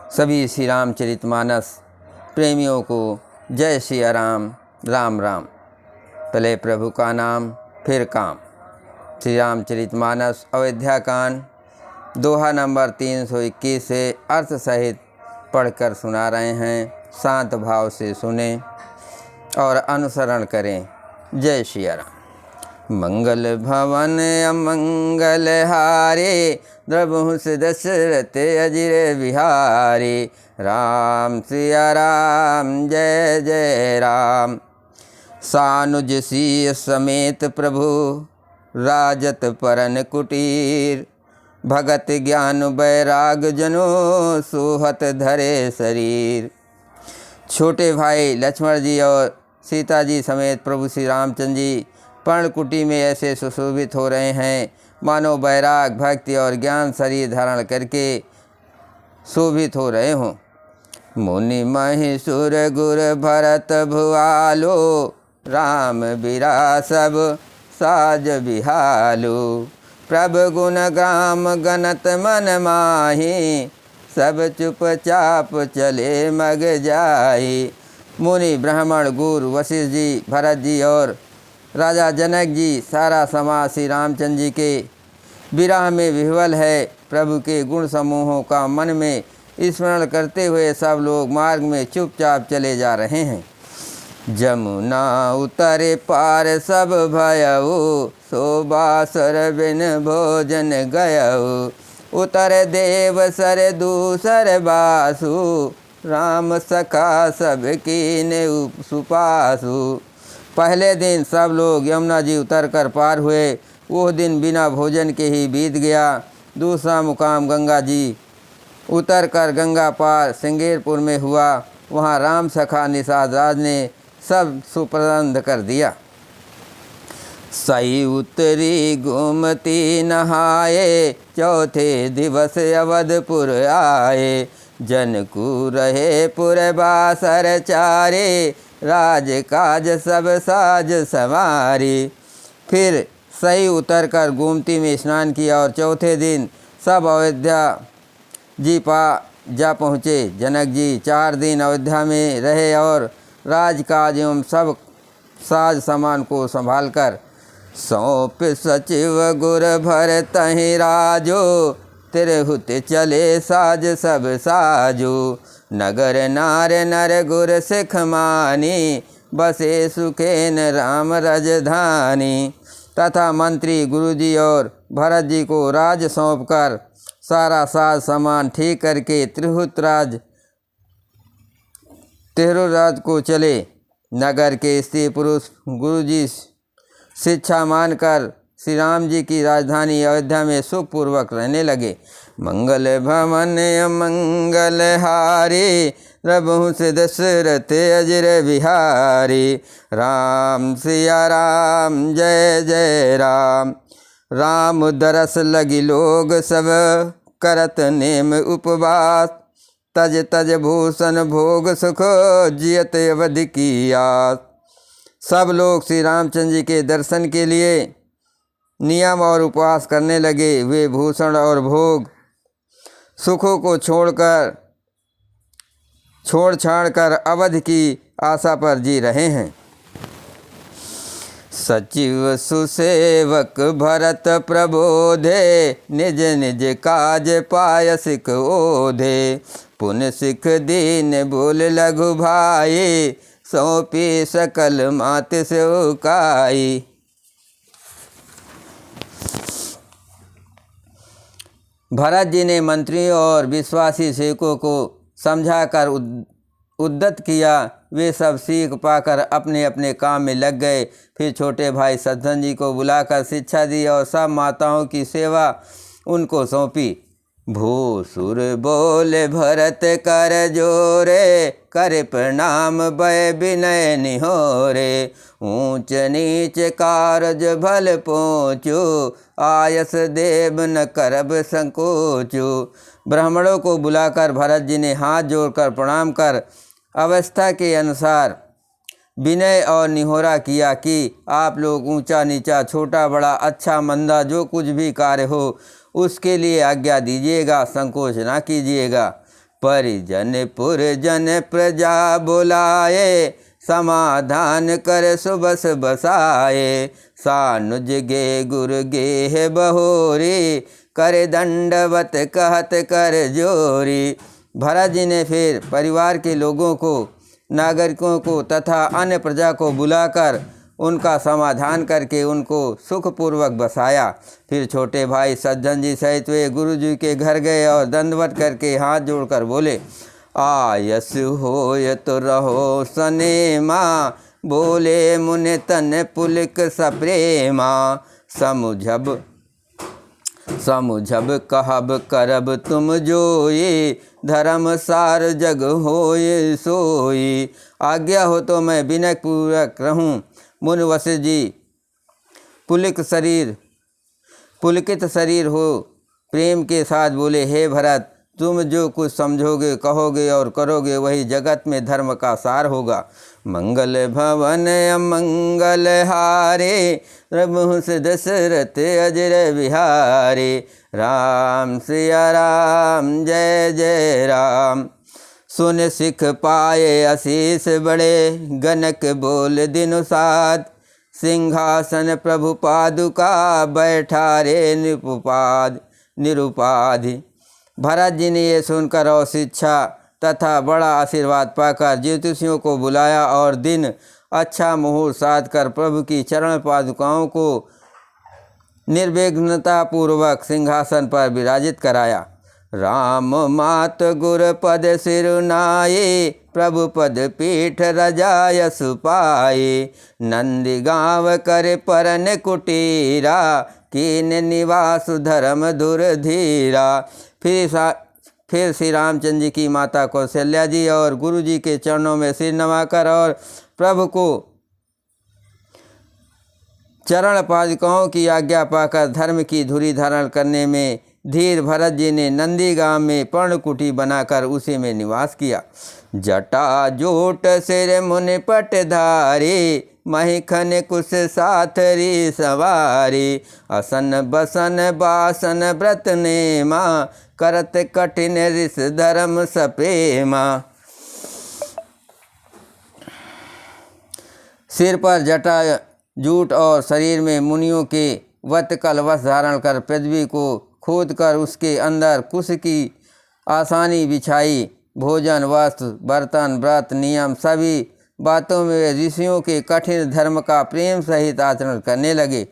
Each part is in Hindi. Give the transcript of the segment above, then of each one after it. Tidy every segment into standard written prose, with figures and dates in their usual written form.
सभी श्री रामचरितमानस प्रेमियों को जय श्री राम। राम राम। पहले प्रभु का नाम फिर काम। श्री रामचरितमानस अयोध्या कांड दोहा नंबर 321 से अर्थ सहित पढ़कर सुना रहे हैं। शांत भाव से सुने और अनुसरण करें। जय श्री राम। मंगल भवन अमंगल हारे, द्रबहु से दशरथ अजिर बिहारी। राम सिया राम जय जय राम। सानुज सिय समेत प्रभु राजत परन कुटीर। भगत ज्ञान बैराग जनो सोहत धरे शरीर। छोटे भाई लक्ष्मण जी और सीता जी समेत प्रभु श्री रामचंद्र जी पर्णकुटी में ऐसे सुशोभित हो रहे हैं मानो बैराग भक्ति और ज्ञान शरीर धारण करके शोभित हो रहे हों। मुनि महिषुर गुर भरत भुआलो, राम बिरा सब साज बिहालो। प्रभु गुण ग्राम गणत मन माही, सब चुपचाप चले मग जाई। मुनि ब्राह्मण गुरु वशिष्ठ जी, भरत जी और राजा जनक जी सारा समाज श्री रामचंद्र जी के विरह में विह्वल है। प्रभु के गुण समूहों का मन में स्मरण करते हुए सब लोग मार्ग में चुपचाप चले जा रहे हैं। जमुना उतरे पार सब भयऊ, शोभासुर बिन भोजन गयऊ। उतर देव सर दूसर बासु, राम सखा सब कीने सुपासु। पहले दिन सब लोग यमुना जी उतर कर पार हुए। वो दिन बिना भोजन के ही बीत गया। दूसरा मुकाम गंगा जी उतर कर गंगा पार सिंगेरपुर में हुआ। वहाँ राम सखा निषाद राज ने सब सुप्रबंध कर दिया। सही उतरी गोमती नहाए, चौथे दिवस अवधपुर आए। जनकू रहे पुरबासर चारे, राज काज सब साज संवारी। फिर सही उतर कर गोमती में स्नान किया और चौथे दिन सब अयोध्या जी जा पहुँचे। जनक जी 4 दिन अयोध्या में रहे और राजकाज एवं सब साज सामान को संभालकर सौंप सचिव गुर भर तहि राजो। तिरहुत चले साज सब साजो। नगर नार नर गुर सिख मानी, बसे सुखेन राम राजधानी। तथा मंत्री गुरुजी और भरत जी को राज सौंप कर सारा साज सामान ठीक करके तिरुराज को चले। नगर के स्त्री पुरुष गुरुजी शिक्षा मानकर श्री राम जी की राजधानी अयोध्या में सुखपूर्वक रहने लगे। मंगल भवन अमंगल हारी, प्रभु से दशरथ अजिर बिहारी। राम सिया राम जय जय राम। राम दरस लगी लोग सब, करत नेम उपवास। तज तज भूषण भोग सुख, जियत अवधि की आस। सब लोग श्री रामचंद्र जी के दर्शन के लिए नियम और उपवास करने लगे। वे भूषण और भोग सुखों को छोड़ छाड़ कर अवध की आशा पर जी रहे हैं। सचिव सुसेवक भरत प्रबोधे, निज निज काज पाय सिख ओधे। पुन सिख दीन बोल लघु भाई, सौंपी सकल मात से उकाई। भरत जी ने मंत्रियों और विश्वासी सेवकों को समझाकर उद्यत किया। वे सब सीख पाकर अपने अपने काम में लग गए। फिर छोटे भाई सज्जन जी को बुलाकर शिक्षा दी और सब माताओं की सेवा उनको सौंपी। भूसुर बोले भरत कर जोरे, कर प्रणाम भय विनय निहोरे। ऊंच नीच कारज भल पहुँचो, आयस देव न करब संकोचो। ब्राह्मणों को बुलाकर भरत जी ने हाथ जोड़कर प्रणाम कर अवस्था के अनुसार विनय और निहोरा किया कि आप लोग ऊंचा नीचा छोटा बड़ा अच्छा मंदा जो कुछ भी कार्य हो उसके लिए आज्ञा दीजिएगा, संकोच ना कीजिएगा। परिजन पुरजन प्रजा बुलाए, समाधान कर सुबस बसाए। सानुज गे गुर गेह बहोरी, कर दंडवत कहत कर जोरी। भरत जी ने फिर परिवार के लोगों को, नागरिकों को तथा अन्य प्रजा को बुलाकर उनका समाधान करके उनको सुखपूर्वक बसाया। फिर छोटे भाई सज्जन जी सहित वे गुरु जी के घर गए और दंडवत करके हाथ जोड़कर बोले, आयस होय तो रहो सनेमा, बोले मुनि तन पुलक सप्रेमा। समुझब कहब करब तुम जोई, धर्म सार जग होय सोई। आज्ञा हो तो मैं विनय पूर्वक रहूं। मुनि वशिष्ठ जी पुलकित शरीर हो प्रेम के साथ बोले, हे भरत, तुम जो कुछ समझोगे, कहोगे और करोगे वही जगत में धर्म का सार होगा। मंगल भवन अमंगल हारे, प्रभु दशरथ अजर बिहारे। राम सिया राम जय जय राम। सुन सिख पाए आशीष बड़े, गनक बोल दिनु साध। सिंहासन प्रभु पादुका, बैठा रे निरुपाधि। भरत जी ने ये सुनकर और शिक्षा तथा बड़ा आशीर्वाद पाकर ज्योतिषियों को बुलाया और दिन अच्छा मुहूर्त साध कर प्रभु की चरण पादुकाओं को निर्विघ्नता पूर्वक सिंहासन पर विराजित कराया। राम मात गुर पद सिरुनाये, प्रभु पद पीठ रजायस पाए। नंदी गाँव कर परन कुटीरा, कीन निवास धर्म धीरा। फिर श्री रामचंद्र जी की माता कौशल्या जी और गुरु जी के चरणों में सिर नवाकर और प्रभु को चरण पादुकाओं की आज्ञा पाकर धर्म की धुरी धारण करने में धीर भरत जी ने नंदी गांव में पर्णकुटी बनाकर उसी में निवास किया। जटा जोट सिर मुनि पटधारी, महिखन कुश साथरी सवारी। असन बसन बासन व्रत नेमा, करत कठिन ऋष धर्म सपेमा। सिर पर जटा जूट और शरीर में मुनियों के वत कलवश धारण कर पृथ्वी को खोद कर उसके अंदर कुश की आसानी बिछाई। भोजन, वस्त्र, बर्तन, व्रत, नियम सभी बातों में ऋषियों के कठिन धर्म का प्रेम सहित आचरण करने लगे।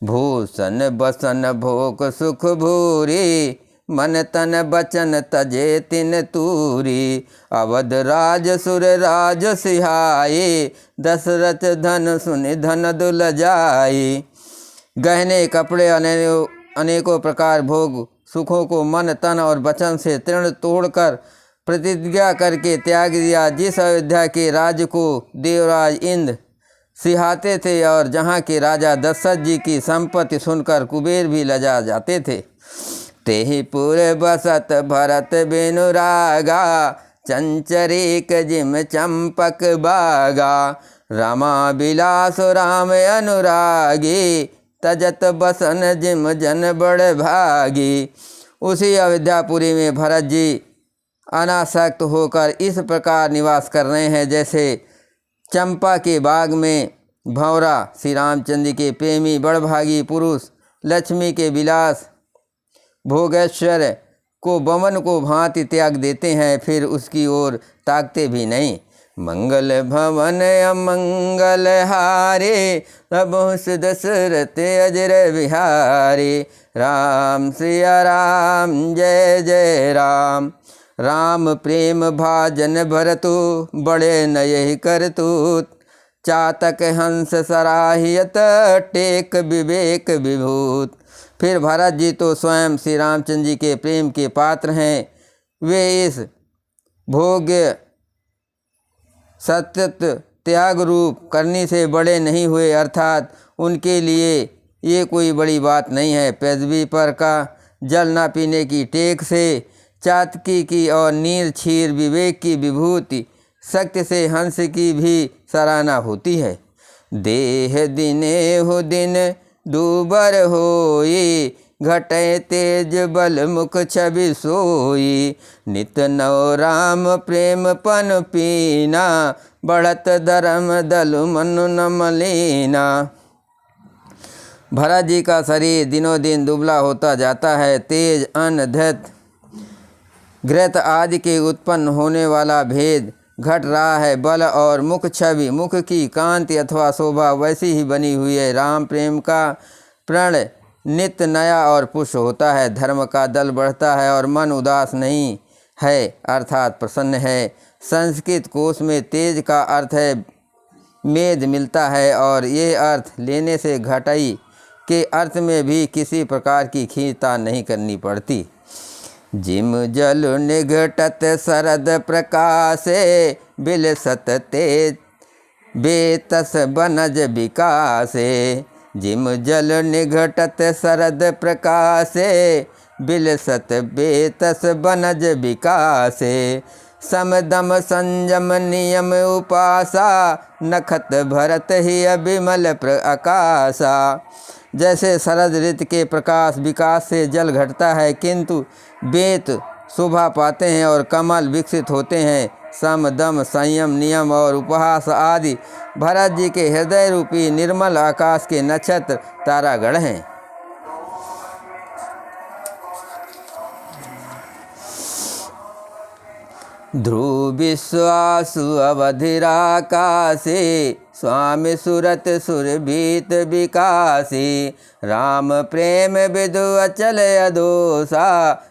भूषण बसन भोग सुख भूरी, मन तन बचन तजे तिन तूरी। अवध राज सुर राज सिहाए, दशरथ धन सुनि धन दुल जाए। गहने, कपड़े, अनेकों प्रकार भोग सुखों को मन तन और वचन से तृण तोड़कर प्रतिज्ञा करके त्याग दिया। जिस अयोध्या के राज्य को देवराज इंद्र सिहाते थे और जहाँ के राजा दशरथ जी की संपत्ति सुनकर कुबेर भी लजा जाते थे, तेहि पुर बसत भरत बिनु रागा। चंचरीक जिम चंपक बागा, रमा बिलास राम अनुरागी। तजत बसन जिम जन बड़ भागी। उसी अयोध्यापुरी में भरत जी अनासक्त होकर इस प्रकार निवास कर रहे हैं जैसे चंपा के बाग में भंवरा श्री रामचंद्र के प्रेमी बड़भागी पुरुष लक्ष्मी के विलास भोगेश्वर को बमन को भांति त्याग देते हैं, फिर उसकी ओर ताकते भी नहीं। मंगल भवन अमंगल हारे, प्रभु दशरथ अजर बिहारे। राम सिया राम जय जय राम। राम प्रेम भाजन भरतु, बड़े नयहि करतूत। चातक हंस सराहियत, टेक विवेक विभूत। फिर भरत जी तो स्वयं श्री रामचंद्र जी के प्रेम के पात्र हैं। वे इस भोग्य सतत त्याग रूप करने से बड़े नहीं हुए, अर्थात उनके लिए ये कोई बड़ी बात नहीं है। पृथ्वी पर का जल न पीने की टेक से, चातकी की और नीर क्षीर विवेक की विभूति, शक्ति से हंस की भी सराहना होती है। देह दिने हो दिन दूबर होई, घटे तेज बल मुख छवि सोई। नित नव राम प्रेम पन पीना, बढ़त धर्म दलु मनु न मलीना। भरत जी का शरीर दिनों दिन दुबला होता जाता है। तेज, अन्न, धैर्य, घृत आदि के उत्पन्न होने वाला भेद घट रहा है। बल और मुख छवि, मुख की कांति अथवा शोभा वैसी ही बनी हुई है। राम प्रेम का प्रण नित्य नया और पुष्ट होता है। धर्म का दल बढ़ता है और मन उदास नहीं है अर्थात प्रसन्न है। संस्कृत कोश में तेज का अर्थ है मेद मिलता है और ये अर्थ लेने से घटाई के अर्थ में भी किसी प्रकार की खींचतान नहीं करनी पड़ती। जिम जल निघटत शरद प्रकाशे, बिलसत तेज बेतस बनज विकासे। जिम जल निघटत शरद प्रकाशे, बिलसत बेतस बनज विकासे। समदम संयम नियम उपासा, नखत भरत ही अबिमल आकाशा। जैसे शरद ऋतु के प्रकाश विकास से जल घटता है, किंतु बेत शोभा पाते हैं और कमल विकसित होते हैं। सम, दम, संयम, नियम और उपहास आदि भरत जी के हृदय रूपी निर्मल आकाश के नक्षत्र तारागण हैं। ध्रुव विश्वासु अवधिराकाशे, स्वामी सुरत सुरभीत विकासी। राम प्रेम विदु अचल अदोषा,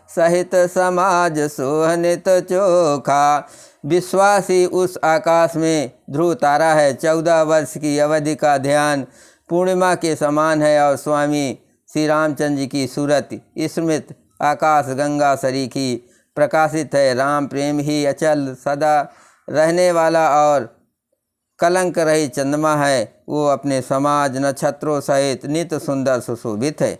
सहित समाज सोहनित चोखा। विश्वासी उस आकाश में ध्रुव तारा है। 14 वर्ष की अवधि का ध्यान पूर्णिमा के समान है और स्वामी श्री रामचंद्र जी की सूरत स्मृत आकाश गंगा सरीखी प्रकाशित है। राम प्रेम ही अचल सदा रहने वाला और कलंक रही चंद्रमा है। वो अपने समाज नक्षत्रों सहित नित सुंदर सुशोभित है।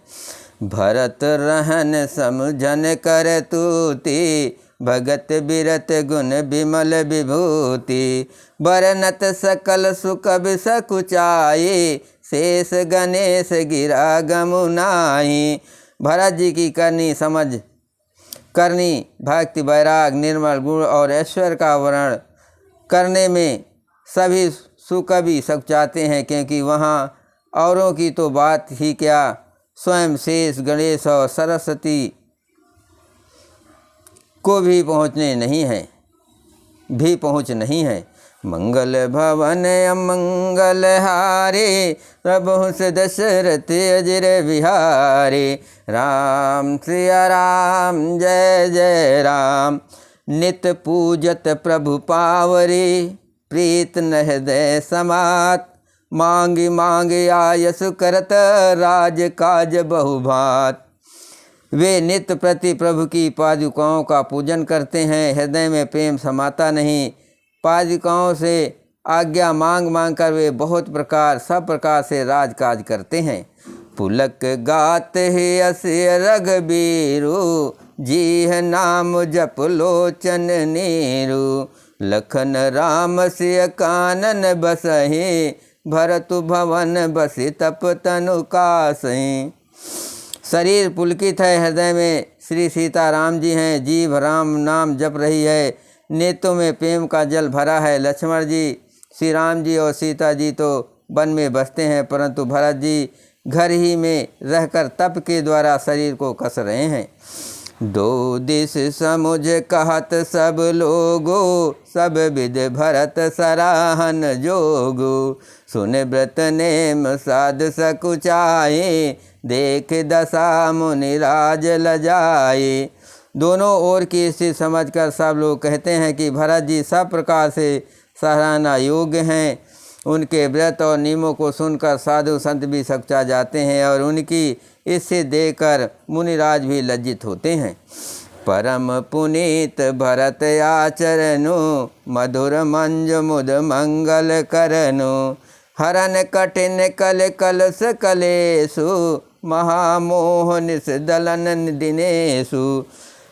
भरत रहन समझन कर तूति, भगत बिरत गुण विमल विभूति। बरनत सकल सुख बिसकुचाई, शेष गणेश गिरा गमुनाई। भरत जी की करनी भक्ति, वैराग, निर्मल गुण और ऐश्वर्य का वर्णन करने में सभी सुकवि सकुचाते हैं, क्योंकि वहाँ औरों की तो बात ही क्या, स्वयं शेष गणेश और सरस्वती को भी पहुँच नहीं है। मंगल भवन अमंगल हारे, प्रभु से दशरथ अजर विहारे। राम सिया राम जय जय राम, नित पूजत प्रभु पावरे। प्रीत न हृदय समात, मांगी मांगे आयस करत, राज काज बहुभात। वे नित्य प्रति प्रभु की पादुकाओं का पूजन करते हैं। हृदय में प्रेम समाता नहीं। पादुकाओं से आज्ञा मांग मांग कर वे सब प्रकार से राजकाज करते हैं। पुलक गात है अस्य रघबीरु, जीह नाम जप लोचन नीरु। लखन राम सिय कानन बसहि, भरतु भवन बसि तप तनु कासहि। शरीर पुलकित है, हृदय में श्री सीताराम जी हैं। जीभ राम नाम जप रही है, नेत्रों में प्रेम का जल भरा है। लक्ष्मण जी, श्री राम जी और सीता जी तो वन में बसते हैं, परंतु भरत जी घर ही में रहकर तप के द्वारा शरीर को कस रहे हैं। दो दिस समुझ कहत सब लोगो, सब विद भरत सराहन जोगो। सुन व्रत नेम साध सकुचाए, देख दशा मुनिराज लजाए। दोनों ओर की स्थिति समझकर सब लोग कहते हैं कि भरत जी सब प्रकार से सराहना योग्य हैं। उनके व्रत और नियमों को सुनकर साधु संत भी सकुचा जाते हैं और उनकी इससे देखकर मुनिराज भी लज्जित होते हैं। परम पुनीत भरत आचरणु, मधुर मंज मुद मंगल करनु। हरन कठिन कल कलस कलेसु, महामोह निस दलन दिनेशु।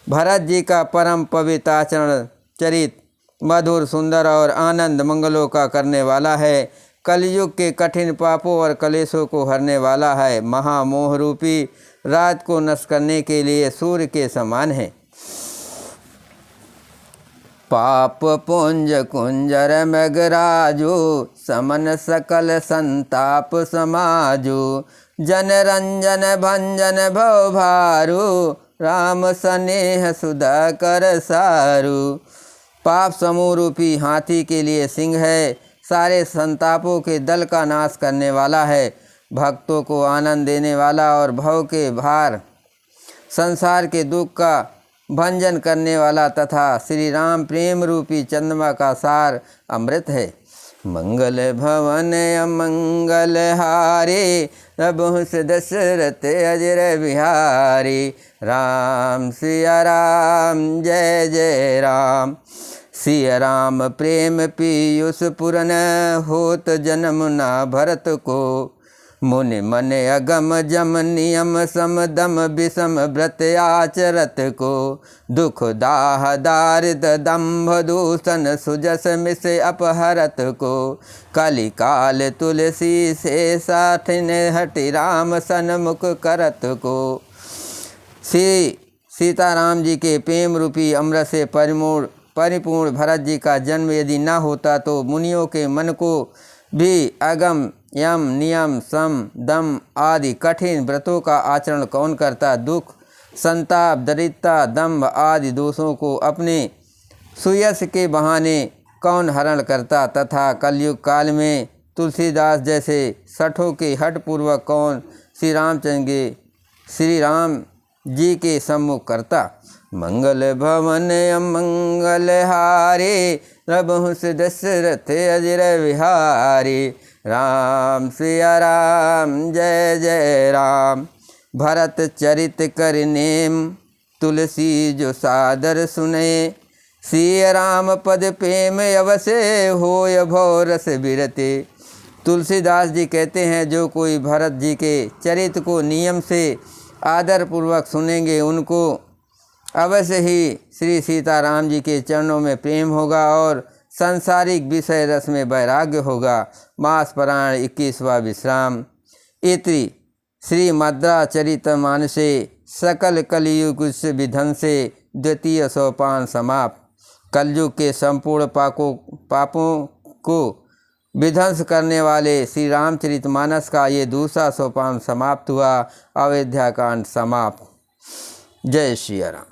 भरत जी का परम पवित्र आचरण चरित मधुर, सुंदर और आनंद मंगलों का करने वाला है। कलयुग के कठिन पापों और कलेशों को हरने वाला है। महामोह रूपी रात को नष्ट करने के लिए सूर्य के समान है। पाप पुंज कुंजर मगराजो, समन सकल संताप समाजो, जन रंजन भंजन भव भारू, राम स्नेह सुधा कर सारू। पाप समूह रूपी हाथी के लिए सिंह है, सारे संतापों के दल का नाश करने वाला है, भक्तों को आनंद देने वाला और भव के भार संसार के दुख का भंजन करने वाला तथा श्री राम प्रेम रूपी चंद्रमा का सार अमृत है। मंगल भवन अमंगल हारे, रघुवंश दशरथ अजर बिहारी, राम सिया राम जय जय राम। सिया राम प्रेम पीयूष पुरन, होत जन्म ना भरत को, मुनि मन अगम जम नियम सम दम विषम व्रत आचरत को, दुख दाह दारिद दम्भ दूषण सुजस मिस अपहरत को, कलि काल तुलसी से साठिन हटि राम सन्मुख करत को। श्री सीताराम जी के प्रेम रूपी अमृत से परिपूर्ण भरत जी का जन्म यदि न होता तो मुनियों के मन को भी अगम यम नियम सम दम आदि कठिन व्रतों का आचरण कौन करता। दुख संताप दरिद्रता दंभ आदि दोषों को अपने सुयश के बहाने कौन हरण करता तथा कलयुग काल में तुलसीदास जैसे सठों के हठ पूर्वक कौन श्री राम जी के सम्मुख करता। मंगल भवन अमंगल हारे, रघुवंश दशरथ अजर बिहारी, राम सिया राम जय जय राम। भरत चरित कर नेम, तुलसी जो सादर सुने, सिया राम पद प्रेम अवश्य होय भव रस बिरते। तुलसीदास जी कहते हैं जो कोई भरत जी के चरित्र को नियम से आदर पूर्वक सुनेंगे उनको अवश्य ही श्री सीताराम जी के चरणों में प्रेम होगा और सांसारिक विषय रस में वैराग्य होगा। मास पुराण 21वां विश्राम। इति श्री मद्राचरितमानसे सकल कलियुग विध्वंसे द्वितीय सोपान समाप्त। कलयुग के संपूर्ण पापों को विध्वंस करने वाले श्री रामचरितमानस का ये दूसरा सोपान समाप्त हुआ। अयोध्या कांड समाप्त। जय श्री राम।